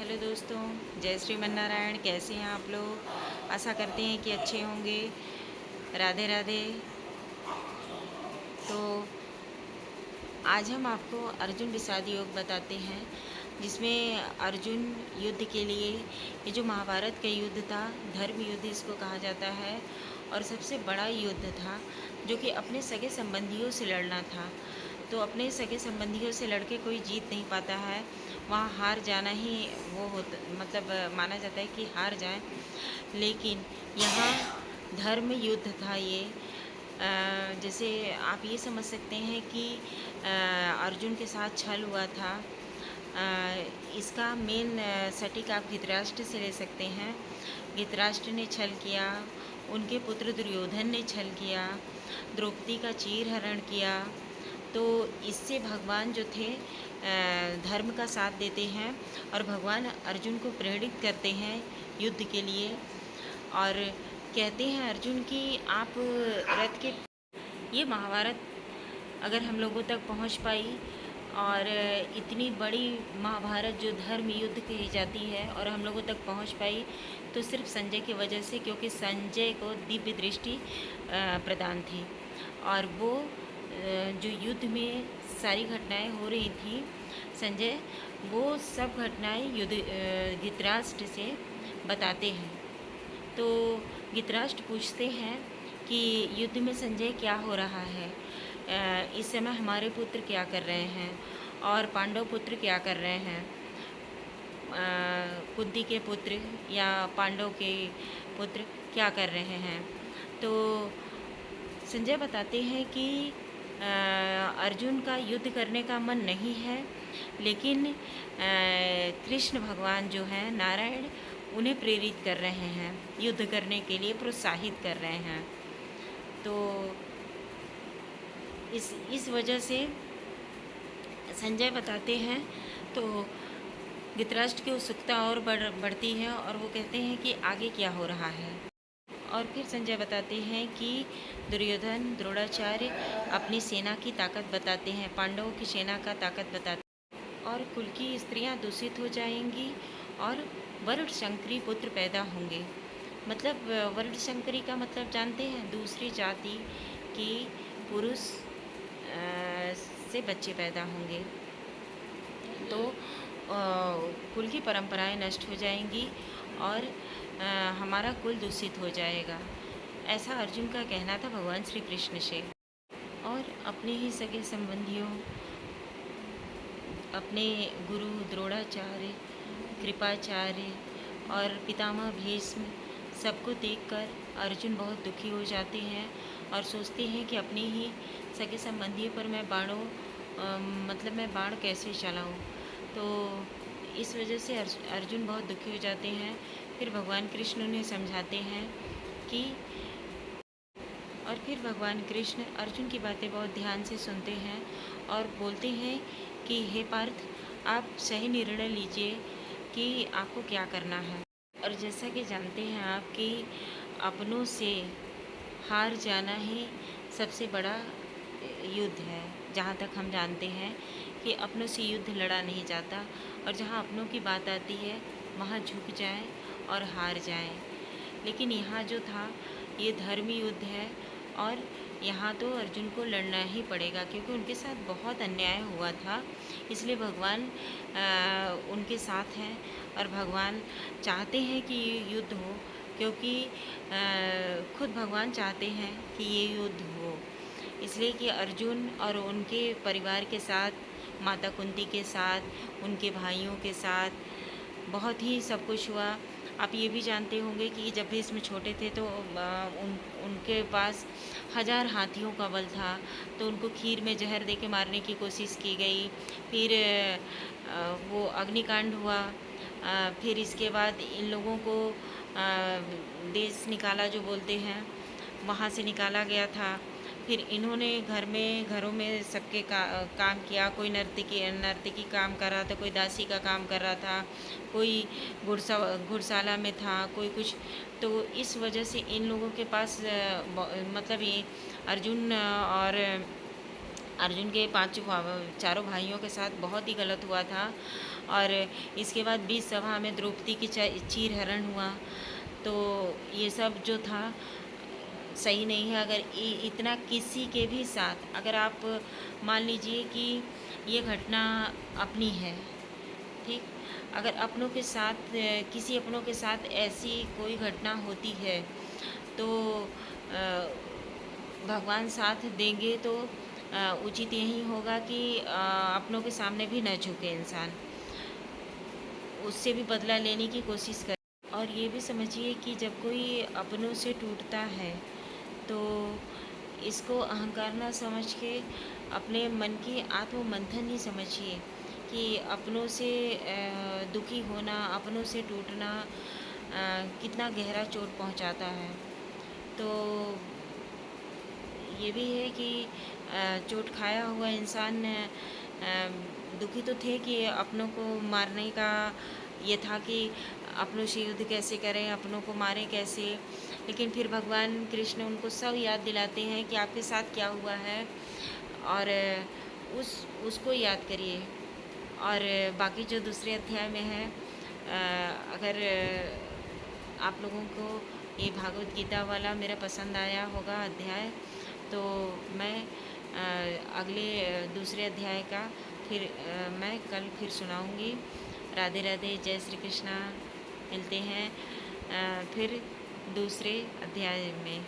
Hello दोस्तों, जय श्रीमन नारायण। कैसे हैं आप लोग? आशा करते हैं कि अच्छे होंगे। राधे राधे। तो आज हम आपको अर्जुन विषाद योग बताते हैं, जिसमें अर्जुन युद्ध के लिए, ये जो महाभारत का युद्ध था, धर्म युद्ध इसको कहा जाता है, और सबसे बड़ा युद्ध था जो कि अपने सगे संबंधियों से लड़ना था। तो अपने सगे संबंधियों से लड़के कोई जीत नहीं पाता है, वहाँ हार जाना ही वो होता, मतलब माना जाता है कि हार जाए। लेकिन यहाँ धर्म युद्ध था ये। जैसे आप ये समझ सकते हैं कि अर्जुन के साथ छल हुआ था। इसका मेन सटीक आप धृतराष्ट्र से ले सकते हैं। धृतराष्ट्र ने छल किया, उनके पुत्र दुर्योधन ने छल किया, द्रौपदी का चीरहरण किया। तो इससे भगवान जो थे धर्म का साथ देते हैं और भगवान अर्जुन को प्रेरित करते हैं युद्ध के लिए, और कहते हैं अर्जुन कि आप रथ के, ये महाभारत अगर हम लोगों तक पहुंच पाई, और इतनी बड़ी महाभारत जो धर्म युद्ध कही जाती है और हम लोगों तक पहुंच पाई, तो सिर्फ संजय की वजह से, क्योंकि संजय को दिव्य दृष्टि प्रदान थी। और वो जो युद्ध में सारी घटनाएं हो रही थी, संजय वो सब घटनाएं युद्ध धृतराष्ट्र से बताते हैं। तो धृतराष्ट्र पूछते हैं कि युद्ध में संजय क्या हो रहा है, इस समय हमारे पुत्र क्या कर रहे हैं और पांडव पुत्र क्या कर रहे हैं, कुंती के पुत्र या पांडव के पुत्र क्या कर रहे हैं। तो संजय बताते हैं कि अर्जुन का युद्ध करने का मन नहीं है, लेकिन कृष्ण भगवान जो हैं, नारायण, उन्हें प्रेरित कर रहे हैं, युद्ध करने के लिए प्रोत्साहित कर रहे हैं। तो इस वजह से संजय बताते हैं, तो धृतराष्ट्र की उत्सुकता और बढ़ती है, और वो कहते हैं कि आगे क्या हो रहा है। और फिर संजय बताते हैं कि दुर्योधन, द्रोणाचार्य अपनी सेना की ताकत बताते हैं, पांडवों की सेना का ताकत बताते हैं, और कुल की स्त्रियां दूषित हो जाएंगी और वर्णशंकरी पुत्र पैदा होंगे। मतलब वर्णशंकरी का मतलब जानते हैं, दूसरी जाति की पुरुष से बच्चे पैदा होंगे। तो कुल की परंपराएं नष्ट हो जाएंगी और हमारा कुल दूषित हो जाएगा। ऐसा अर्जुन का कहना था भगवान श्री कृष्ण से। और अपने ही सगे संबंधियों, अपने गुरु द्रोणाचार्य, कृपाचार्य और पितामह भीष्म, सबको देखकर अर्जुन बहुत दुखी हो जाते हैं और सोचते हैं कि अपने ही सगे संबंधियों पर मैं मैं बाण कैसे चलाऊं। तो इस वजह से अर्जुन बहुत दुखी हो जाते हैं। फिर भगवान कृष्ण उन्हें समझाते हैं कि, और फिर भगवान कृष्ण अर्जुन की बातें बहुत ध्यान से सुनते हैं और बोलते हैं कि हे पार्थ, आप सही निर्णय लीजिए कि आपको क्या करना है। और जैसा कि जानते हैं आप कि अपनों से हार जाना ही सबसे बड़ा युद्ध है। जहाँ तक हम जानते हैं कि अपनों से युद्ध लड़ा नहीं जाता, और जहाँ अपनों की बात आती है वहाँ झुक जाएं और हार जाएं। लेकिन यहाँ जो था, ये धर्मी युद्ध है, और यहाँ तो अर्जुन को लड़ना ही पड़ेगा, क्योंकि उनके साथ बहुत अन्याय हुआ था। इसलिए भगवान उनके साथ हैं, और भगवान चाहते हैं कि ये युद्ध हो, क्योंकि खुद भगवान चाहते हैं कि ये युद्ध हो। इसलिए कि अर्जुन और उनके परिवार के साथ, माता कुंती के साथ, उनके भाइयों के साथ बहुत ही सब कुछ हुआ। आप ये भी जानते होंगे कि जब भी इसमें छोटे थे तो उनके पास 1000 हाथियों का बल था, तो उनको खीर में जहर दे के मारने की कोशिश की गई। फिर वो अग्निकांड हुआ। फिर इसके बाद इन लोगों को देश निकाला जो बोलते हैं, वहाँ से निकाला गया था। फिर इन्होंने घरों में सबके काम किया। कोई नर्तकी काम कर रहा था, कोई दासी का काम कर रहा था, कोई घुड़शाला में था, कोई कुछ। तो इस वजह से इन लोगों के पास मतलब ये अर्जुन के चारों भाइयों के साथ बहुत ही गलत हुआ था। और इसके बाद बीच सभा में द्रौपदी की चीर हरण हुआ। तो ये सब जो था सही नहीं है। अगर इतना किसी के भी साथ, अगर आप मान लीजिए कि ये घटना अपनी है, ठीक, अगर अपनों के साथ किसी अपनों के साथ ऐसी कोई घटना होती है तो भगवान साथ देंगे तो उचित यही होगा कि अपनों के सामने भी न झुके इंसान, उससे भी बदला लेने की कोशिश करे। और ये भी समझिए कि जब कोई अपनों से टूटता है तो इसको अहंकार ना समझ के अपने मन की आत्म मंथन ही समझिए कि अपनों से दुखी होना, अपनों से टूटना कितना गहरा चोट पहुंचाता है। तो ये भी है कि चोट खाया हुआ इंसान दुखी तो थे कि अपनों को मारने का ये था कि अपनों से युद्ध कैसे करें, अपनों को मारें कैसे, लेकिन फिर भगवान कृष्ण उनको सब याद दिलाते हैं कि आपके साथ क्या हुआ है और उसको याद करिए। और बाकी जो दूसरे अध्याय में है, अगर आप लोगों को ये भागवत गीता वाला मेरा पसंद आया होगा अध्याय, तो मैं अगले दूसरे अध्याय का फिर मैं कल फिर सुनाऊंगी। राधे राधे, जय श्री कृष्णा। मिलते हैं फिर दूसरे अध्याय में।